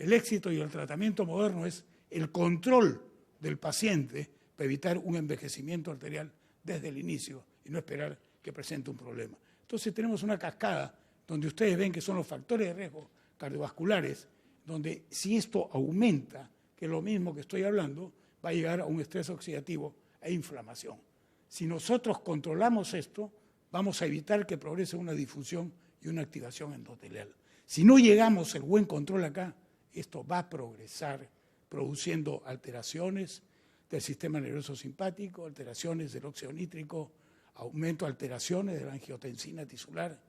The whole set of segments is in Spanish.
El éxito y el tratamiento moderno es el control del paciente para evitar un envejecimiento arterial desde el inicio y no esperar que presente un problema. Entonces tenemos una cascada donde ustedes ven que son los factores de riesgo cardiovasculares, donde si esto aumenta, que es lo mismo que estoy hablando, va a llegar a un estrés oxidativo e inflamación. Si nosotros controlamos esto, vamos a evitar que progrese una difusión y una activación endotelial. Si no llegamos al buen control acá, esto va a progresar produciendo alteraciones del sistema nervioso simpático, alteraciones del óxido nítrico, aumento, alteraciones de la angiotensina tisular,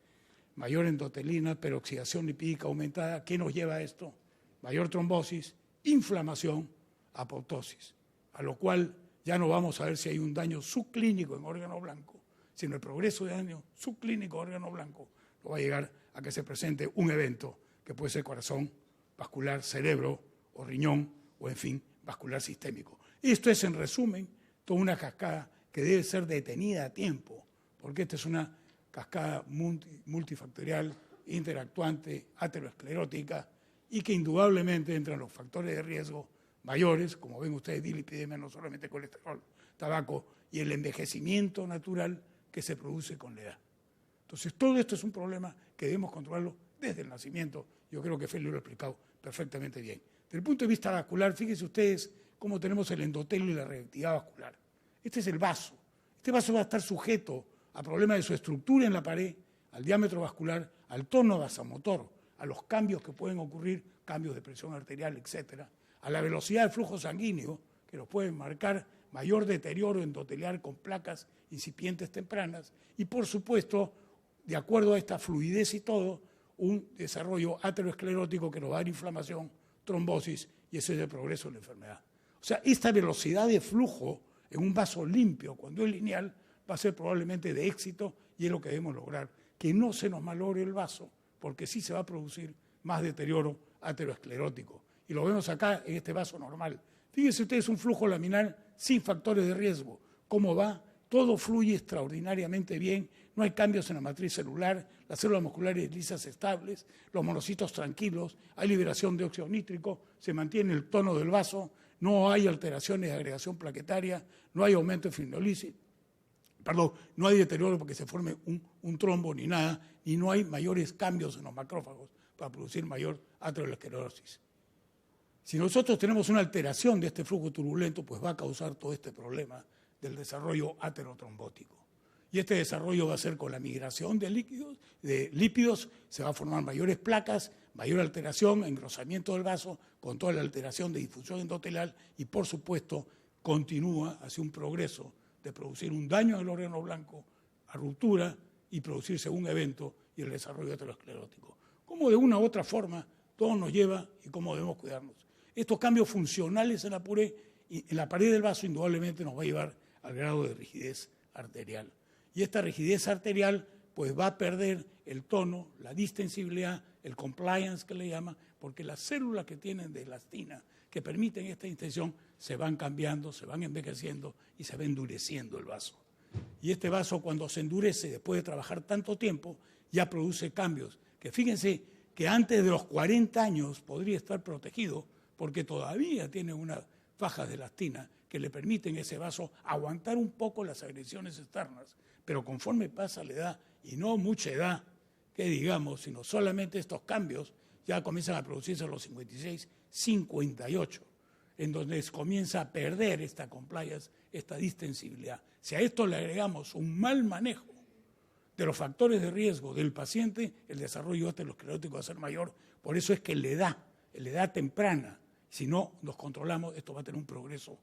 mayor endotelina, peroxidación lipídica aumentada. ¿Qué nos lleva a esto? Mayor trombosis, inflamación, apoptosis, a lo cual ya no vamos a ver si hay un daño subclínico en órgano blanco, sino el progreso de daño subclínico en órgano blanco no va a llegar a que se presente un evento que puede ser corazón, vascular, cerebro o riñón o, en fin, vascular sistémico. Esto es, en resumen, toda una cascada que debe ser detenida a tiempo, porque esta es una cascada multifactorial, interactuante, aterosclerótica, y que indudablemente entran los factores de riesgo mayores, como ven ustedes, dilipidemia, no solamente colesterol, tabaco, y el envejecimiento natural que se produce con la edad. Entonces, todo esto es un problema que debemos controlarlo desde el nacimiento. Yo creo que Félix lo ha explicado perfectamente bien. Desde el punto de vista vascular, fíjense ustedes cómo tenemos el endotelio y la reactividad vascular. Este es el vaso. Este vaso va a estar sujeto a problemas de su estructura en la pared, al diámetro vascular, al tono vasomotor, a los cambios que pueden ocurrir, cambios de presión arterial, etcétera, a la velocidad del flujo sanguíneo, que nos pueden marcar mayor deterioro endotelial con placas incipientes tempranas, y por supuesto, de acuerdo a esta fluidez y todo, un desarrollo aterosclerótico que nos va a dar inflamación, trombosis, y ese es el progreso de la enfermedad. O sea, esta velocidad de flujo en un vaso limpio, cuando es lineal, va a ser probablemente de éxito, y es lo que debemos lograr, que no se nos malogre el vaso, porque sí se va a producir más deterioro aterosclerótico. Y lo vemos acá en este vaso normal. Fíjense ustedes un flujo laminar sin factores de riesgo. ¿Cómo va? Todo fluye extraordinariamente bien, no hay cambios en la matriz celular, las células musculares lisas estables, los monocitos tranquilos, hay liberación de óxido nítrico, se mantiene el tono del vaso, no hay alteraciones de agregación plaquetaria, no hay aumento de fibrinolisis, no hay deterioro porque se forme un trombo ni nada, y no hay mayores cambios en los macrófagos para producir mayor aterosclerosis. Si nosotros tenemos una alteración de este flujo turbulento, pues va a causar todo este problema del desarrollo aterotrombótico. Y este desarrollo va a ser con la migración de lípidos, se va a formar mayores placas, mayor alteración, engrosamiento del vaso, con toda la alteración de difusión endotelial y, por supuesto, continúa hacia un progreso de producir un daño del órgano blanco, a ruptura y producirse un evento y el desarrollo aterosclerótico. Cómo de una u otra forma todo nos lleva y cómo debemos cuidarnos. Estos cambios funcionales en la pared del vaso indudablemente nos va a llevar al grado de rigidez arterial. Y esta rigidez arterial pues va a perder el tono, la distensibilidad, el compliance que le llama, porque las células que tienen de elastina que permiten esta distensión se van cambiando, se van envejeciendo y se va endureciendo el vaso. Y este vaso, cuando se endurece después de trabajar tanto tiempo, ya produce cambios que fíjense que antes de los 40 años podría estar protegido porque todavía tiene unas fajas de elastina que le permiten a ese vaso aguantar un poco las agresiones externas. Pero conforme pasa la edad, y no mucha edad, que digamos, sino solamente estos cambios, ya comienzan a producirse a los 56, 58, en donde comienza a perder esta compliance, esta distensibilidad. Si a esto le agregamos un mal manejo de los factores de riesgo del paciente, el desarrollo aterosclerótico va a ser mayor. Por eso es que en la edad temprana, si no nos controlamos, esto va a tener un progreso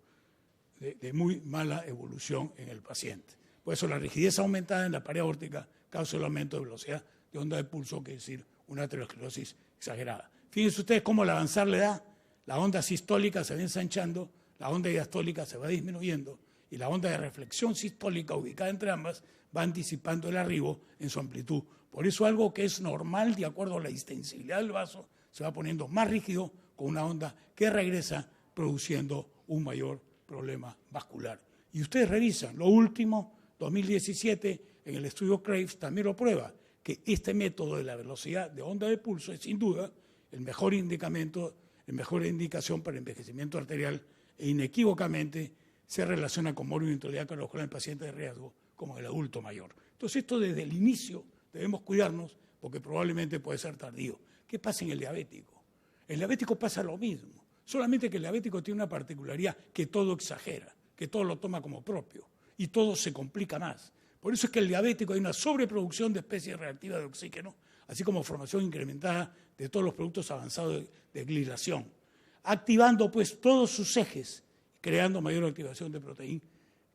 de muy mala evolución en el paciente. Por eso la rigidez aumentada en la pared aórtica causa el aumento de velocidad de onda de pulso, que es decir, una aterosclerosis exagerada. Fíjense ustedes cómo al avanzar la edad, la onda sistólica se va ensanchando, la onda diastólica se va disminuyendo y la onda de reflexión sistólica ubicada entre ambas va anticipando el arribo en su amplitud. Por eso algo que es normal de acuerdo a la distensibilidad del vaso se va poniendo más rígido con una onda que regresa produciendo un mayor problema vascular. Y ustedes revisan, lo último, 2017, en el estudio Graves también lo prueba, que este método de la velocidad de onda de pulso es sin duda el mejor indicamento la mejor indicación para envejecimiento arterial e inequívocamente se relaciona con morbilidad cardiovascular en pacientes de riesgo como el adulto mayor. Entonces esto desde el inicio debemos cuidarnos porque probablemente puede ser tardío. ¿Qué pasa en el diabético? El diabético pasa lo mismo, solamente que el diabético tiene una particularidad que todo exagera, que todo lo toma como propio y todo se complica más. Por eso es que el diabético hay una sobreproducción de especies reactivas de oxígeno, así como formación incrementada de todos los productos avanzados de glilación, activando pues todos sus ejes, creando mayor activación de proteína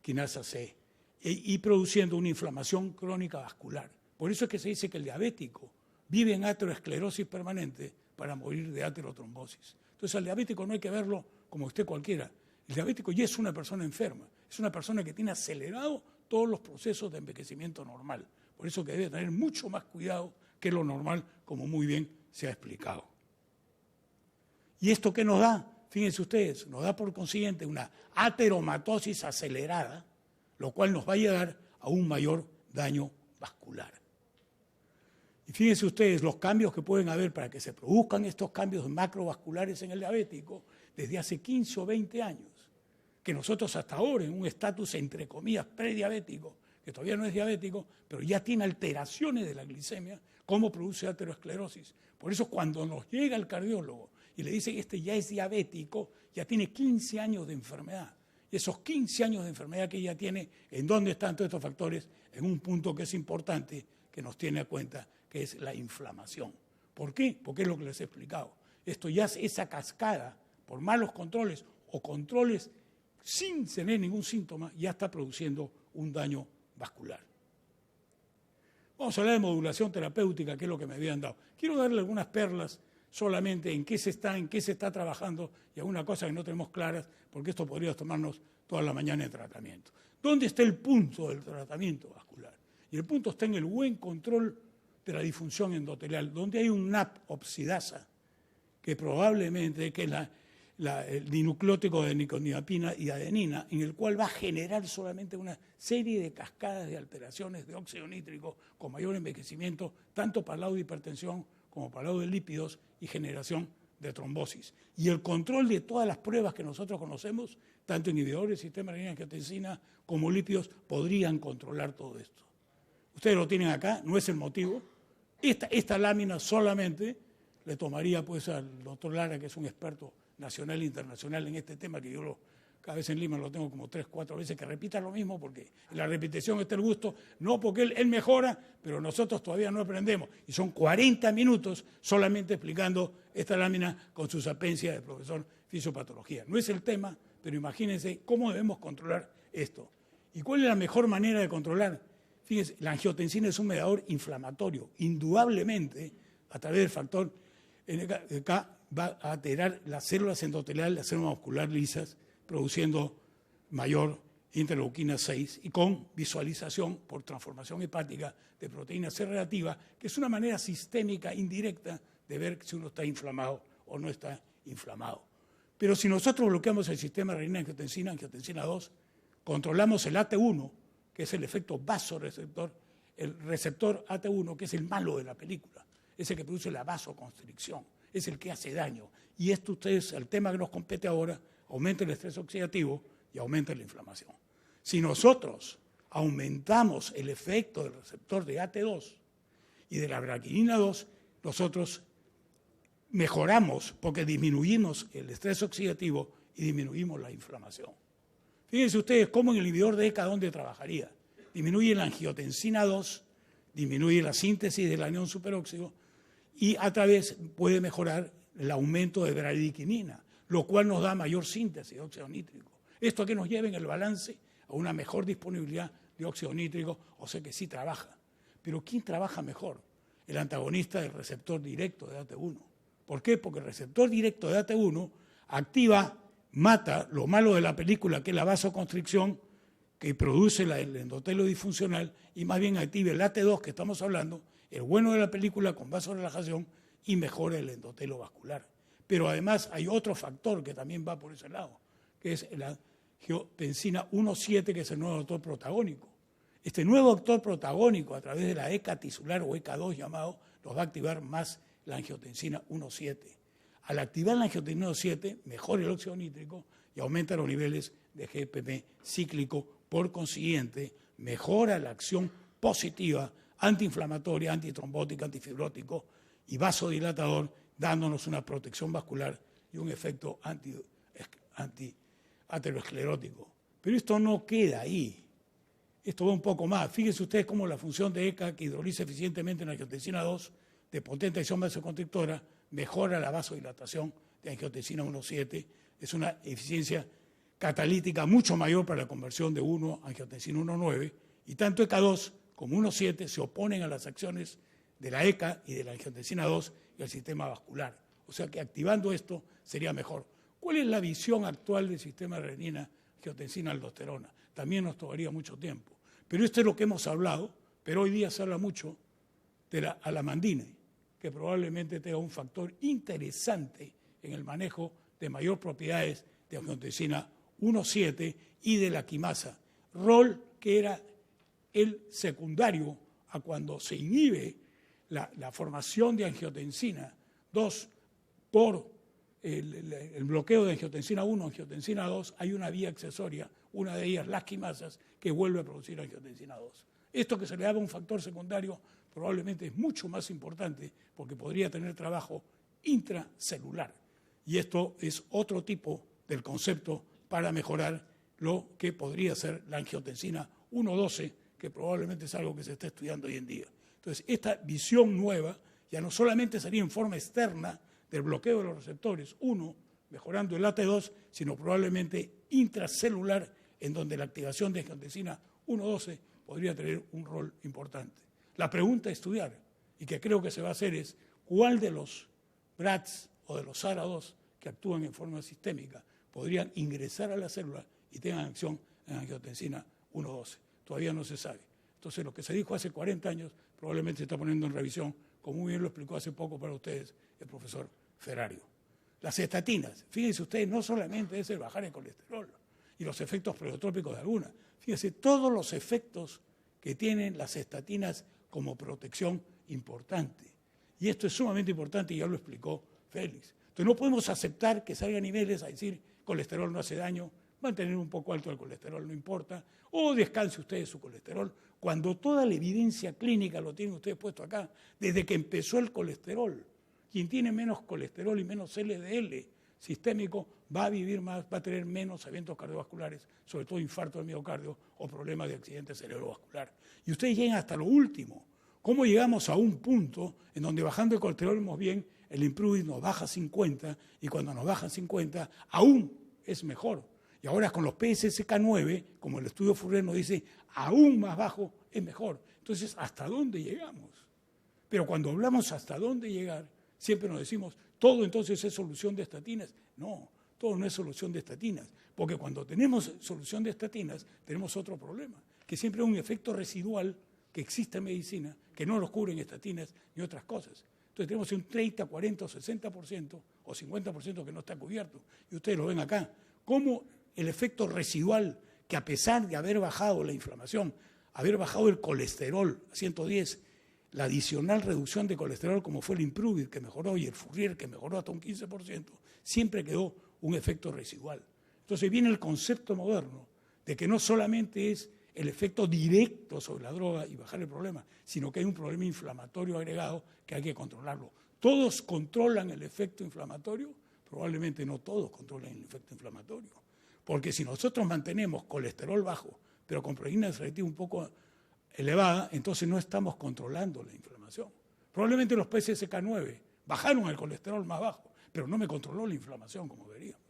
quinasa C y produciendo una inflamación crónica vascular. Por eso es que se dice que el diabético vive en aterosclerosis permanente para morir de aterotrombosis. Entonces al diabético no hay que verlo como usted cualquiera. El diabético ya es una persona enferma, es una persona que tiene acelerado todos los procesos de envejecimiento normal. Por eso que debe tener mucho más cuidado que lo normal, como muy bien se ha explicado. ¿Y esto qué nos da? Fíjense ustedes, nos da por consiguiente una ateromatosis acelerada, lo cual nos va a llevar a un mayor daño vascular. Y fíjense ustedes los cambios que pueden haber para que se produzcan estos cambios macrovasculares en el diabético desde hace 15 o 20 años, que nosotros hasta ahora en un estatus entre comillas prediabético, que todavía no es diabético, pero ya tiene alteraciones de la glicemia, cómo produce aterosclerosis. Por eso cuando nos llega el cardiólogo y le dice que este ya es diabético, ya tiene 15 años de enfermedad. Y esos 15 años de enfermedad que ya tiene, ¿en dónde están todos estos factores? En un punto que es importante, que nos tiene a cuenta, que es la inflamación. ¿Por qué? Porque es lo que les he explicado. Esto ya es esa cascada, por malos controles o controles sin tener ningún síntoma, ya está produciendo un daño vascular. Vamos a hablar de modulación terapéutica, que es lo que me habían dado. Quiero darle algunas perlas solamente en qué se está trabajando y alguna cosa que no tenemos claras, porque esto podría tomarnos toda la mañana de tratamiento. ¿Dónde está el punto del tratamiento vascular? Y el punto está en el buen control de la disfunción endotelial, donde hay un NAP oxidasa, que probablemente que es el dinucleótido de nicotinamida y adenina, en el cual va a generar solamente una serie de cascadas de alteraciones de óxido nítrico con mayor envejecimiento, tanto para el lado de hipertensión como para el lado de lípidos y generación de trombosis. Y el control de todas las pruebas que nosotros conocemos, tanto inhibidores del sistema de angiotensina como lípidos, podrían controlar todo esto. Ustedes lo tienen acá, no es el motivo. Esta lámina solamente le tomaría pues al doctor Lara, que es un experto nacional e internacional en este tema, que yo cada vez en Lima lo tengo como 3 o 4 veces, que repita lo mismo, porque en la repetición está el gusto, no porque él mejora, pero nosotros todavía no aprendemos. Y son 40 minutos solamente explicando esta lámina con su sapienza de profesor fisiopatología. No es el tema, pero imagínense cómo debemos controlar esto. ¿Y cuál es la mejor manera de controlar? Fíjense, la angiotensina es un mediador inflamatorio, indudablemente, a través del factor NK, va a alterar las células endoteliales, las células muscular lisas, produciendo mayor interleuquina 6 y con visualización por transformación hepática de proteína C reactiva, que es una manera sistémica indirecta de ver si uno está inflamado o no está inflamado. Pero si nosotros bloqueamos el sistema renina-angiotensina, angiotensina 2, controlamos el AT1, que es el efecto vasoreceptor, el receptor AT1, que es el malo de la película, es el que produce la vasoconstricción, es el que hace daño. Y esto ustedes, el tema que nos compete ahora, aumenta el estrés oxidativo y aumenta la inflamación. Si nosotros aumentamos el efecto del receptor de AT2 y de la braquinina 2, nosotros mejoramos porque disminuimos el estrés oxidativo y disminuimos la inflamación. Fíjense ustedes cómo en el inhibidor de ECA, ¿dónde trabajaría? Disminuye la angiotensina 2, disminuye la síntesis del anión superóxido y a través puede mejorar el aumento de bradykinin, lo cual nos da mayor síntesis de óxido nítrico. Esto que nos lleva en el balance a una mejor disponibilidad de óxido nítrico, o sea que sí trabaja. Pero ¿quién trabaja mejor? El antagonista del receptor directo de AT1. ¿Por qué? Porque el receptor directo de AT1 mata lo malo de la película, que es la vasoconstricción, que produce el endotelio disfuncional, y más bien activa el AT2 que estamos hablando, el bueno de la película con vasorelajación, y mejora el endotelio vascular. Pero además hay otro factor que también va por ese lado, que es la angiotensina 1,7, que es el nuevo actor protagónico. Este nuevo actor protagónico, a través de la ECA tisular o ECA2 llamado, nos va a activar más la angiotensina 1,7. Al activar la angiotensina 7, mejora el óxido nítrico y aumenta los niveles de GPP cíclico. Por consiguiente, mejora la acción positiva antiinflamatoria, antitrombótica, antifibrótico y vasodilatador, dándonos una protección vascular y un efecto anti-aterosclerótico. Pero esto no queda ahí. Esto va un poco más. Fíjense ustedes cómo la función de ECA, que hidroliza eficientemente en la angiotensina 2, de potente acción vasoconstrictora, mejora la vasodilatación de angiotensina 1,7. Es una eficiencia catalítica mucho mayor para la conversión de 1 a angiotensina 1,9. Y tanto ECA2 como 1,7 se oponen a las acciones de la ECA y de la angiotensina 2 y al sistema vascular. O sea que activando esto sería mejor. ¿Cuál es la visión actual del sistema de renina, angiotensina, aldosterona? También nos tomaría mucho tiempo. Pero esto es lo que hemos hablado, pero hoy día se habla mucho de la alamandina, que probablemente tenga un factor interesante en el manejo de mayor propiedades de angiotensina 1,7 y de la quimasa, rol que era el secundario a cuando se inhibe la formación de angiotensina 2 por el bloqueo de angiotensina 1, angiotensina 2, hay una vía accesoria, una de ellas las quimasas, que vuelve a producir angiotensina 2. Esto que se le daba un factor secundario probablemente es mucho más importante porque podría tener trabajo intracelular. Y esto es otro tipo del concepto para mejorar lo que podría ser la angiotensina 1,12, que probablemente es algo que se está estudiando hoy en día. Entonces, esta visión nueva ya no solamente sería en forma externa del bloqueo de los receptores 1, mejorando el AT2, sino probablemente intracelular, en donde la activación de angiotensina 1,12 podría tener un rol importante. La pregunta a estudiar, y que creo que se va a hacer, es cuál de los BRATs o de los SARA2 que actúan en forma sistémica podrían ingresar a la célula y tengan acción en angiotensina 1,12. Todavía no se sabe. Entonces, lo que se dijo hace 40 años probablemente se está poniendo en revisión, como muy bien lo explicó hace poco para ustedes el profesor Ferrario. Las estatinas, fíjense ustedes, no solamente es el bajar el colesterol y los efectos pleiotrópicos de alguna, fíjense todos los efectos que tienen las estatinas como protección importante. Y esto es sumamente importante y ya lo explicó Félix. Entonces no podemos aceptar que salgan niveles a decir colesterol no hace daño, mantener un poco alto el colesterol no importa, o descanse ustedes su colesterol, cuando toda la evidencia clínica lo tienen ustedes puesto acá, desde que empezó el colesterol. Quien tiene menos colesterol y menos LDL sistémico va a vivir más, va a tener menos eventos cardiovasculares, sobre todo infarto del miocardio o problemas de accidente cerebrovascular. Y ustedes llegan hasta lo último. ¿Cómo llegamos a un punto en donde bajando el colesterol vemos bien, el Impruvit nos baja 50 y cuando nos bajan 50 aún es mejor? Y ahora con los PCSK9, como el estudio Fourier nos dice, aún más bajo es mejor. Entonces, ¿hasta dónde llegamos? Pero cuando hablamos hasta dónde llegar, siempre nos decimos, todo entonces es solución de estatinas. No, todo no es solución de estatinas, porque cuando tenemos solución de estatinas, tenemos otro problema, que siempre es un efecto residual que existe en medicina, que no lo cubren estatinas ni otras cosas. Entonces tenemos un 30, 40, 60% o 50% que no está cubierto. Y ustedes lo ven acá. Cómo el efecto residual, que a pesar de haber bajado la inflamación, haber bajado el colesterol a 110, la adicional reducción de colesterol, como fue el Impruvit, que mejoró, y el Fourier, que mejoró hasta un 15%, siempre quedó un efecto residual. Entonces viene el concepto moderno de que no solamente es el efecto directo sobre la droga y bajar el problema, sino que hay un problema inflamatorio agregado que hay que controlarlo. ¿Todos controlan el efecto inflamatorio? Probablemente no todos controlan el efecto inflamatorio. Porque si nosotros mantenemos colesterol bajo, pero con proteína selectiva un poco elevada, entonces no estamos controlando la inflamación. Probablemente los PCSK9 bajaron el colesterol más bajo, pero no me controló la inflamación como veríamos.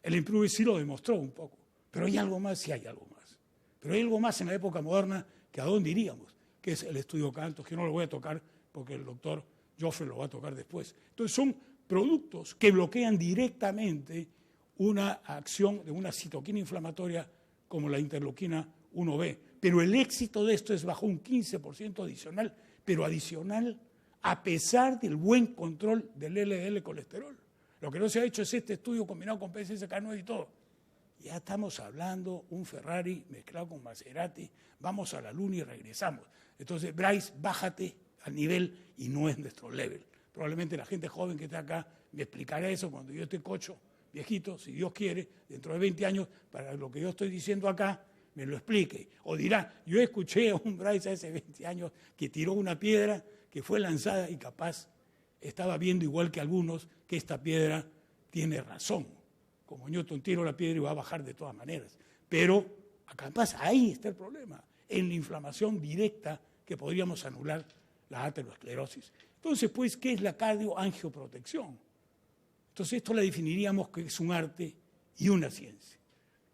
El Impruvit sí lo demostró un poco, pero hay algo más, sí hay algo más. Pero hay algo más en la época moderna que a dónde iríamos, que es el estudio Cantos, que no lo voy a tocar porque el doctor Joffre lo va a tocar después. Entonces son productos que bloquean directamente una acción de una citoquina inflamatoria como la interleuquina 1B. Pero el éxito de esto es bajo un 15% adicional, pero adicional a pesar del buen control del LDL colesterol. Lo que no se ha hecho es este estudio combinado con PCSK9 y todo. Ya estamos hablando un Ferrari mezclado con Maserati, vamos a la luna y regresamos. Entonces, Bryce, bájate al nivel y no es nuestro level. Probablemente la gente joven que está acá me explicará eso cuando yo esté cocho, viejito, si Dios quiere, dentro de 20 años, para lo que yo estoy diciendo acá, me lo explique. O dirá, yo escuché a un Bryce hace 20 años que tiró una piedra que fue lanzada y capaz estaba viendo igual que algunos que esta piedra tiene razón. Como Newton tiró la piedra y va a bajar de todas maneras. Pero capaz ahí está el problema, en la inflamación directa que podríamos anular la aterosclerosis. Entonces, pues, ¿qué es la cardioangioprotección? Entonces, esto la definiríamos que es un arte y una ciencia.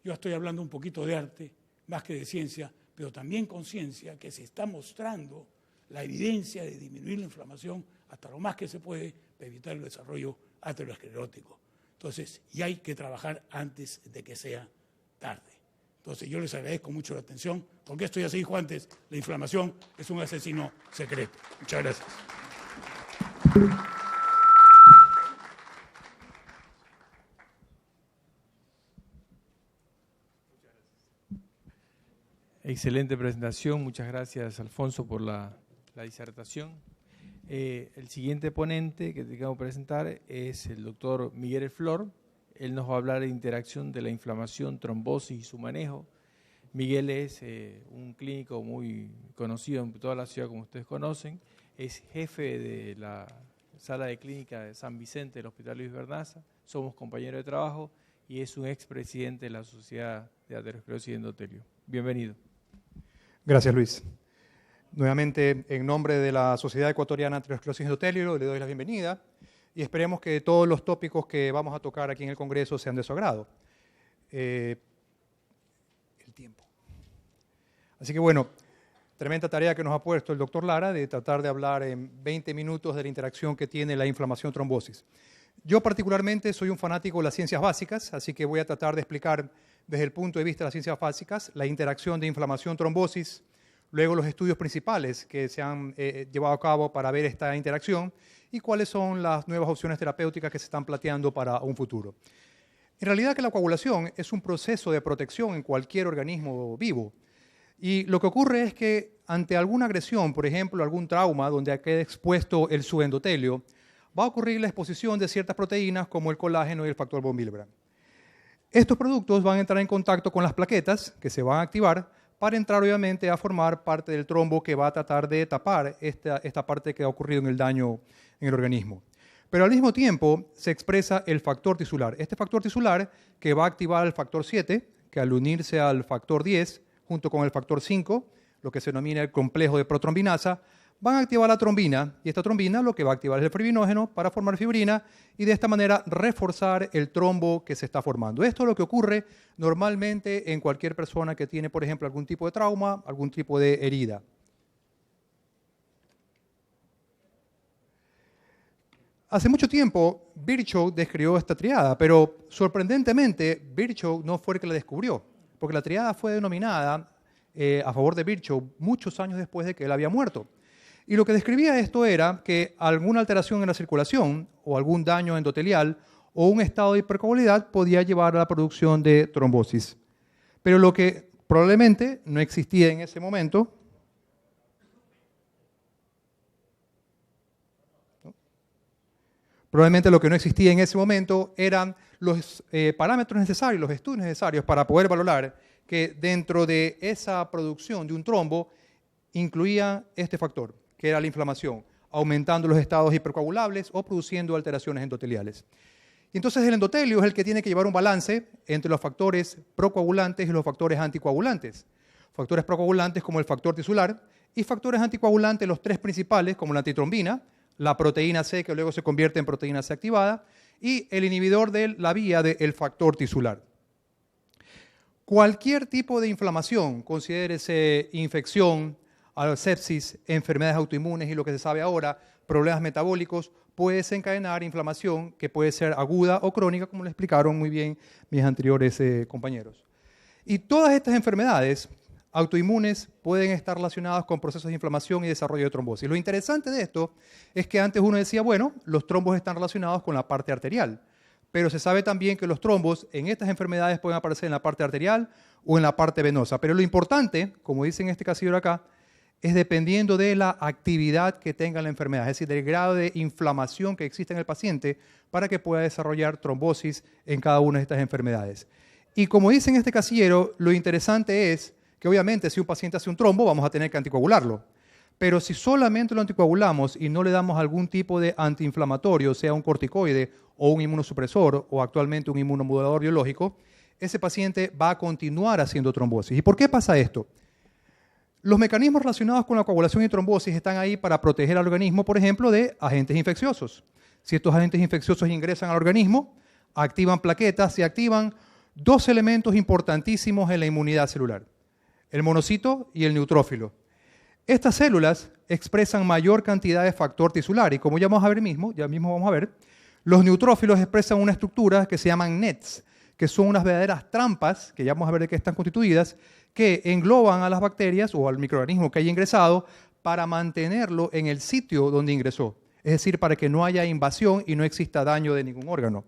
Yo estoy hablando un poquito de arte, más que de ciencia, pero también con ciencia, que se está mostrando la evidencia de disminuir la inflamación hasta lo más que se puede para evitar el desarrollo aterosclerótico. Entonces, y hay que trabajar antes de que sea tarde. Entonces, yo les agradezco mucho la atención, porque esto ya se dijo antes, la inflamación es un asesino secreto. Muchas gracias. Excelente presentación, muchas gracias Alfonso por la disertación. El siguiente ponente que tengo que presentar es el doctor Miguel Flor. Él nos va a hablar de interacción de la inflamación, trombosis y su manejo. Miguel es un clínico muy conocido en toda la ciudad, como ustedes conocen. Es jefe de la sala de clínica de San Vicente del Hospital Luis Vernaza. Somos compañeros de trabajo y es un expresidente de la Sociedad de Aterosclerosis y Endotelio. Bienvenido. Gracias, Luis. Nuevamente, en nombre de la Sociedad Ecuatoriana de Aterosclerosis y Endotelio, le doy la bienvenida y esperemos que todos los tópicos que vamos a tocar aquí en el Congreso sean de su agrado. El tiempo. Así que bueno, tremenda tarea que nos ha puesto el doctor Lara de tratar de hablar en 20 minutos de la interacción que tiene la inflamación-trombosis. Yo particularmente soy un fanático de las ciencias básicas, así que voy a tratar de explicar desde el punto de vista de las ciencias básicas la interacción de inflamación-trombosis, luego los estudios principales que se han llevado a cabo para ver esta interacción y cuáles son las nuevas opciones terapéuticas que se están planteando para un futuro. En realidad que la coagulación es un proceso de protección en cualquier organismo vivo y lo que ocurre es que ante alguna agresión, por ejemplo, algún trauma donde quede expuesto el subendotelio, va a ocurrir la exposición de ciertas proteínas como el colágeno y el factor von Willebrand. Estos productos van a entrar en contacto con las plaquetas que se van a activar para entrar obviamente a formar parte del trombo que va a tratar de tapar esta parte que ha ocurrido en el daño en el organismo. Pero al mismo tiempo se expresa el factor tisular. Este factor tisular que va a activar el factor 7, que al unirse al factor 10, junto con el factor 5, lo que se denomina el complejo de protrombinasa, van a activar la trombina, y esta trombina lo que va a activar es el fibrinógeno para formar fibrina y de esta manera reforzar el trombo que se está formando. Esto es lo que ocurre normalmente en cualquier persona que tiene, por ejemplo, algún tipo de trauma, algún tipo de herida. Hace mucho tiempo, Virchow describió esta triada, pero sorprendentemente, Virchow no fue el que la descubrió, porque la triada fue denominada a favor de Virchow muchos años después de que él había muerto. Y lo que describía esto era que alguna alteración en la circulación o algún daño endotelial o un estado de hipercoagulabilidad podía llevar a la producción de trombosis. Pero lo que probablemente no existía en ese momento, eran los parámetros necesarios, los estudios necesarios para poder valorar que dentro de esa producción de un trombo incluía este factor, que era la inflamación, aumentando los estados hipercoagulables o produciendo alteraciones endoteliales. Y entonces el endotelio es el que tiene que llevar un balance entre los factores procoagulantes y los factores anticoagulantes. Factores procoagulantes como el factor tisular y factores anticoagulantes, los tres principales, como la antitrombina, la proteína C que luego se convierte en proteína C activada y el inhibidor de la vía del factor tisular. Cualquier tipo de inflamación, considérese infección, sepsis, enfermedades autoinmunes y lo que se sabe ahora, problemas metabólicos, puede desencadenar inflamación que puede ser aguda o crónica, como le explicaron muy bien mis anteriores compañeros. Y todas estas enfermedades autoinmunes pueden estar relacionadas con procesos de inflamación y desarrollo de trombosis. Lo interesante de esto es que antes uno decía, bueno, los trombos están relacionados con la parte arterial, pero se sabe también que los trombos en estas enfermedades pueden aparecer en la parte arterial o en la parte venosa. Pero lo importante, como dice en este casillo acá, es dependiendo de la actividad que tenga la enfermedad, es decir, del grado de inflamación que existe en el paciente para que pueda desarrollar trombosis en cada una de estas enfermedades. Y como dice en este casillero, lo interesante es que obviamente si un paciente hace un trombo vamos a tener que anticoagularlo. Pero si solamente lo anticoagulamos y no le damos algún tipo de antiinflamatorio, sea un corticoide o un inmunosupresor o actualmente un inmunomodulador biológico, ese paciente va a continuar haciendo trombosis. ¿Y por qué pasa esto? Los mecanismos relacionados con la coagulación y trombosis están ahí para proteger al organismo, por ejemplo, de agentes infecciosos. Si estos agentes infecciosos ingresan al organismo, activan plaquetas, se activan dos elementos importantísimos en la inmunidad celular, el monocito y el neutrófilo. Estas células expresan mayor cantidad de factor tisular y como ya vamos a ver ya mismo vamos a ver, los neutrófilos expresan una estructura que se llaman nets, que son unas verdaderas trampas, que ya vamos a ver de qué están constituidas, que engloban a las bacterias o al microorganismo que haya ingresado para mantenerlo en el sitio donde ingresó. Es decir, para que no haya invasión y no exista daño de ningún órgano.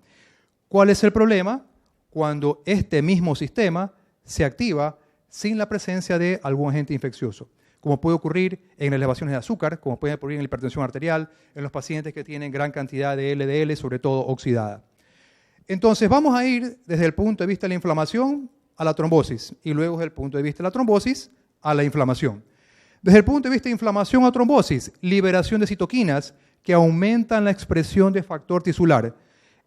¿Cuál es el problema? Cuando este mismo sistema se activa sin la presencia de algún agente infeccioso, como puede ocurrir en las elevaciones de azúcar, como puede ocurrir en la hipertensión arterial, en los pacientes que tienen gran cantidad de LDL, sobre todo oxidada. Entonces vamos a ir desde el punto de vista de la inflamación a la trombosis y luego desde el punto de vista de la trombosis a la inflamación. Desde el punto de vista de inflamación a trombosis, liberación de citoquinas que aumentan la expresión de factor tisular.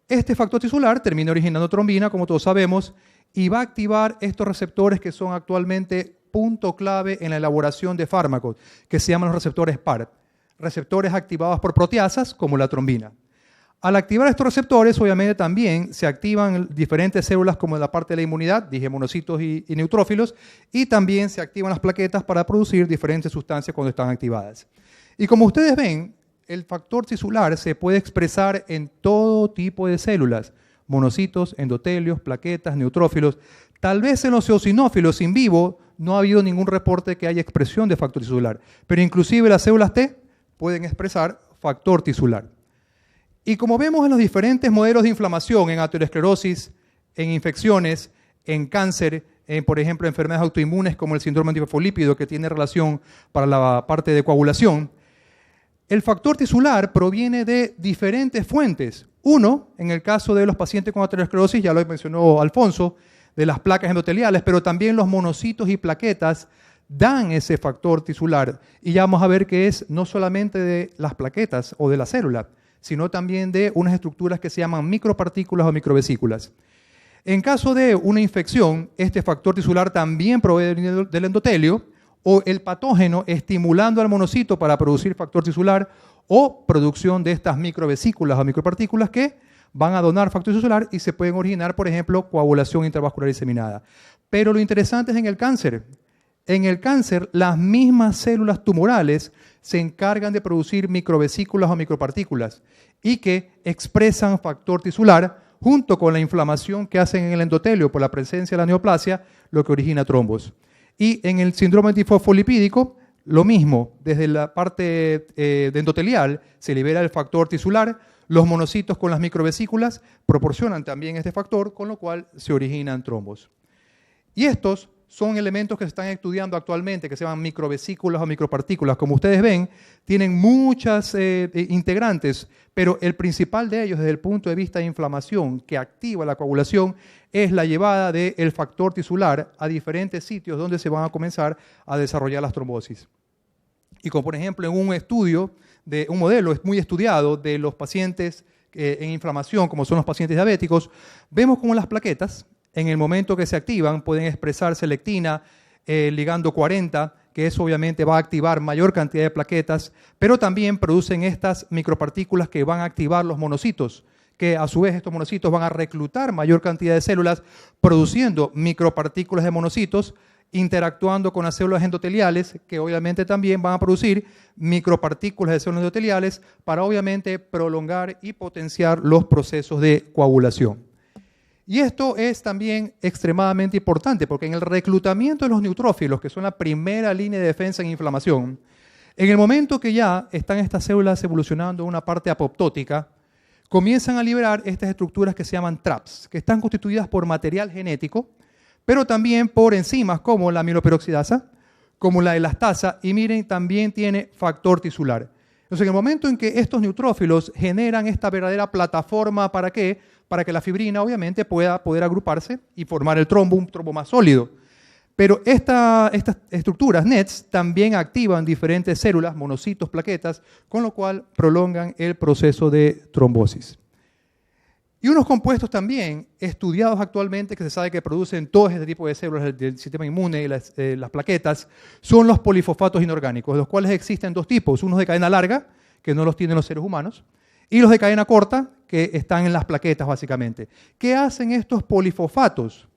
Este factor tisular termina originando trombina, como todos sabemos, y va a activar estos receptores que son actualmente punto clave en la elaboración de fármacos, que se llaman los receptores PAR, receptores activados por proteasas como la trombina. Al activar estos receptores, obviamente también se activan diferentes células como la parte de la inmunidad, dije monocitos y neutrófilos, y también se activan las plaquetas para producir diferentes sustancias cuando están activadas. Y como ustedes ven, el factor tisular se puede expresar en todo tipo de células, monocitos, endotelios, plaquetas, neutrófilos. Tal vez en los eosinófilos in vivo no ha habido ningún reporte de que haya expresión de factor tisular, pero inclusive las células T pueden expresar factor tisular. Y como vemos en los diferentes modelos de inflamación, en aterosclerosis, en infecciones, en cáncer, en, por ejemplo, enfermedades autoinmunes como el síndrome antifosfolípido, que tiene relación para la parte de coagulación, el factor tisular proviene de diferentes fuentes. Uno, en el caso de los pacientes con aterosclerosis, ya lo mencionó Alfonso, de las placas endoteliales, pero también los monocitos y plaquetas dan ese factor tisular. Y ya vamos a ver que es no solamente de las plaquetas o de la célula, sino también de unas estructuras que se llaman micropartículas o microvesículas. En caso de una infección, este factor tisular también proviene del endotelio, o el patógeno estimulando al monocito para producir factor tisular, o producción de estas microvesículas o micropartículas que van a donar factor tisular y se pueden originar, por ejemplo, coagulación intravascular diseminada. Pero lo interesante es en el cáncer. En el cáncer, las mismas células tumorales se encargan de producir microvesículas o micropartículas y que expresan factor tisular junto con la inflamación que hacen en el endotelio por la presencia de la neoplasia, lo que origina trombos. Y en el síndrome antifosfolipídico, lo mismo, desde la parte endotelial se libera el factor tisular, los monocitos con las microvesículas proporcionan también este factor, con lo cual se originan trombos. Y estos son elementos que se están estudiando actualmente, que se llaman microvesículas o micropartículas. Como ustedes ven, tienen muchas integrantes, pero el principal de ellos, desde el punto de vista de inflamación, que activa la coagulación, es la llevada del factor tisular a diferentes sitios donde se van a comenzar a desarrollar las trombosis. Y como por ejemplo en un estudio, de un modelo muy estudiado de los pacientes en inflamación, como son los pacientes diabéticos, vemos como las plaquetas, en el momento que se activan, pueden expresar selectina, ligando 40, que eso obviamente va a activar mayor cantidad de plaquetas, pero también producen estas micropartículas que van a activar los monocitos, que a su vez estos monocitos van a reclutar mayor cantidad de células, produciendo micropartículas de monocitos, interactuando con las células endoteliales, que obviamente también van a producir micropartículas de células endoteliales para obviamente prolongar y potenciar los procesos de coagulación. Y esto es también extremadamente importante porque en el reclutamiento de los neutrófilos, que son la primera línea de defensa en inflamación, en el momento que ya están estas células evolucionando a una parte apoptótica, comienzan a liberar estas estructuras que se llaman TRAPs, que están constituidas por material genético, pero también por enzimas como la amiloperoxidasa, como la elastasa, y miren, también tiene factor tisular. Entonces, en el momento en que estos neutrófilos generan esta verdadera plataforma, ¿para qué? Para que la fibrina, obviamente, pueda poder agruparse y formar el trombo, un trombo más sólido. Pero estas estructuras NETs también activan diferentes células, monocitos, plaquetas, con lo cual prolongan el proceso de trombosis. Y unos compuestos también estudiados actualmente que se sabe que producen todo este tipo de células del sistema inmune y las plaquetas son los polifosfatos inorgánicos, de los cuales existen dos tipos, unos de cadena larga, que no los tienen los seres humanos, y los de cadena corta, que están en las plaquetas básicamente. ¿Qué hacen estos polifosfatos?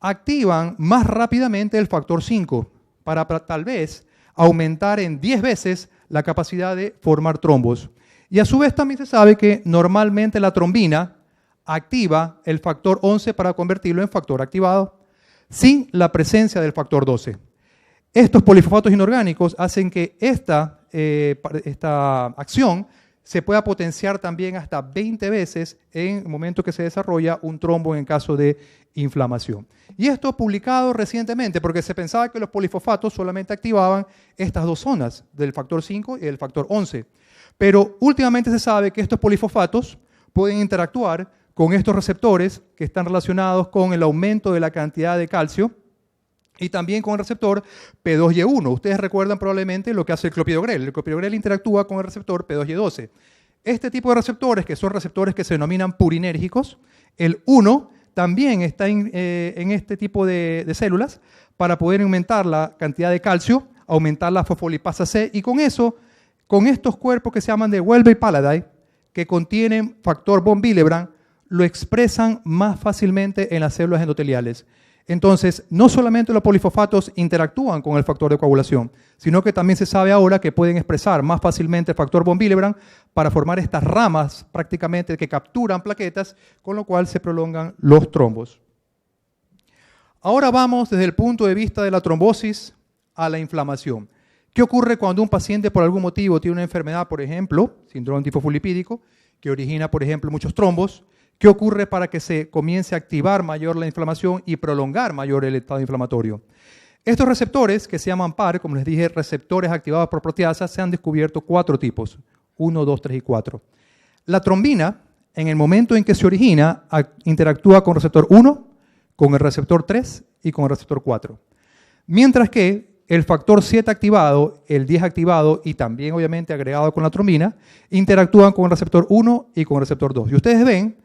Activan más rápidamente el factor 5 para tal vez aumentar en 10 veces la capacidad de formar trombos. Y a su vez también se sabe que normalmente la trombina activa el factor 11 para convertirlo en factor activado sin la presencia del factor 12. Estos polifosfatos inorgánicos hacen que esta acción se pueda potenciar también hasta 20 veces en el momento que se desarrolla un trombo en caso de inflamación. Y esto publicado recientemente porque se pensaba que los polifosfatos solamente activaban estas dos zonas del factor 5 y del factor 11. Pero últimamente se sabe que estos polifosfatos pueden interactuar con estos receptores que están relacionados con el aumento de la cantidad de calcio y también con el receptor P2Y1. Ustedes recuerdan probablemente lo que hace el clopidogrel. El clopidogrel interactúa con el receptor P2Y12. Este tipo de receptores, que son receptores que se denominan purinérgicos, el 1 también está en este tipo de células para poder aumentar la cantidad de calcio, aumentar la fosfolipasa C y con eso, con estos cuerpos que se llaman de Welby-Palade, que contienen factor von Willebrand, lo expresan más fácilmente en las células endoteliales. Entonces, no solamente los polifosfatos interactúan con el factor de coagulación, sino que también se sabe ahora que pueden expresar más fácilmente el factor von Willebrand para formar estas ramas prácticamente que capturan plaquetas, con lo cual se prolongan los trombos. Ahora vamos desde el punto de vista de la trombosis a la inflamación. ¿Qué ocurre cuando un paciente por algún motivo tiene una enfermedad, por ejemplo, síndrome tifofosfolipídico, que origina, por ejemplo, muchos trombos? ¿Qué ocurre para que se comience a activar mayor la inflamación y prolongar mayor el estado inflamatorio? Estos receptores, que se llaman PAR, como les dije, receptores activados por proteasas, se han descubierto 4 tipos, 1, 2, 3 y 4. La trombina, en el momento en que se origina, interactúa con el receptor 1, con el receptor 3 y con el receptor 4. Mientras que el factor 7 activado, el 10 activado y también obviamente agregado con la trombina, interactúan con el receptor 1 y con el receptor 2. Y ustedes ven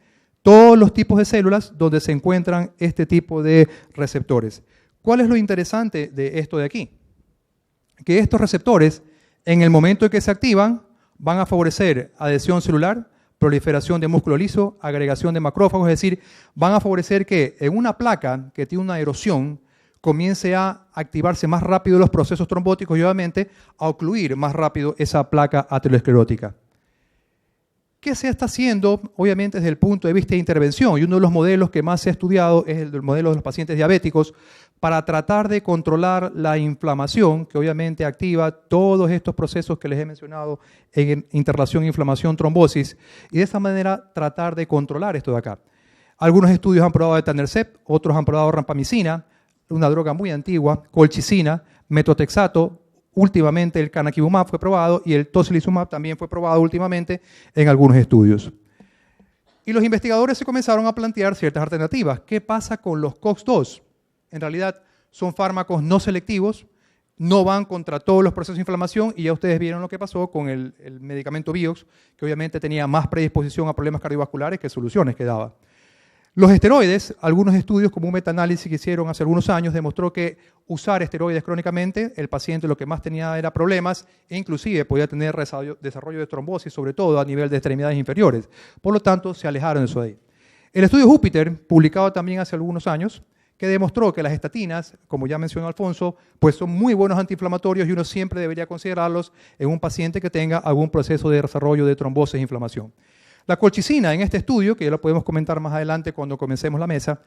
todos los tipos de células donde se encuentran este tipo de receptores. ¿Cuál es lo interesante de esto de aquí? Que estos receptores, en el momento en que se activan, van a favorecer adhesión celular, proliferación de músculo liso, agregación de macrófagos, es decir, van a favorecer que en una placa que tiene una erosión, comience a activarse más rápido los procesos trombóticos y obviamente a ocluir más rápido esa placa aterosclerótica. ¿Qué se está haciendo? Obviamente desde el punto de vista de intervención, y uno de los modelos que más se ha estudiado es el modelo de los pacientes diabéticos para tratar de controlar la inflamación, que obviamente activa todos estos procesos que les he mencionado en interrelación inflamación-trombosis, y de esa manera tratar de controlar esto de acá. Algunos estudios han probado etanercept, otros han probado rampamicina, una droga muy antigua, colchicina, metotrexato, últimamente el canakinumab fue probado y el tocilizumab también fue probado últimamente en algunos estudios. Y los investigadores se comenzaron a plantear ciertas alternativas. ¿Qué pasa con los COX-2? En realidad son fármacos no selectivos, no van contra todos los procesos de inflamación y ya ustedes vieron lo que pasó con el medicamento Vioxx, que obviamente tenía más predisposición a problemas cardiovasculares que soluciones que daba. Los esteroides, algunos estudios como un metaanálisis que hicieron hace algunos años demostró que usar esteroides crónicamente, el paciente lo que más tenía era problemas e inclusive podía tener desarrollo de trombosis, sobre todo a nivel de extremidades inferiores. Por lo tanto, se alejaron de eso de ahí. El estudio Júpiter, publicado también hace algunos años, que demostró que las estatinas, como ya mencionó Alfonso, pues son muy buenos antiinflamatorios y uno siempre debería considerarlos en un paciente que tenga algún proceso de desarrollo de trombosis e inflamación. La colchicina en este estudio, que ya lo podemos comentar más adelante cuando comencemos la mesa,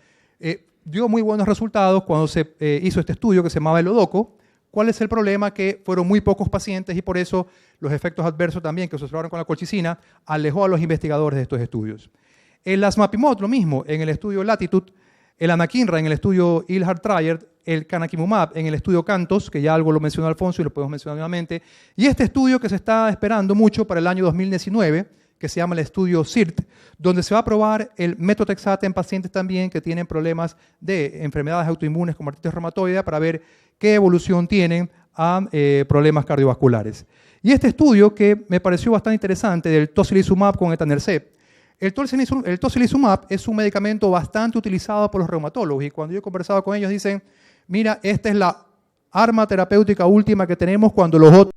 dio muy buenos resultados cuando se hizo este estudio que se llamaba el ODOCO. ¿Cuál es el problema? Que fueron muy pocos pacientes y por eso los efectos adversos también que se observaron con la colchicina alejó a los investigadores de estos estudios. El lasmapimod, lo mismo, en el estudio Latitude, el anakinra en el estudio Ilhar-Trier, el canakinumab en el estudio CANTOS, que ya algo lo mencionó Alfonso y lo podemos mencionar nuevamente, y este estudio que se está esperando mucho para el año 2019, que se llama el estudio CIRT, donde se va a probar el metotrexate en pacientes también que tienen problemas de enfermedades autoinmunes como artritis reumatoide para ver qué evolución tienen a problemas cardiovasculares. Y este estudio que me pareció bastante interesante del tocilizumab con etanercept. El tocilizumab es un medicamento bastante utilizado por los reumatólogos y cuando yo he conversado con ellos dicen, mira, esta es la arma terapéutica última que tenemos cuando los otros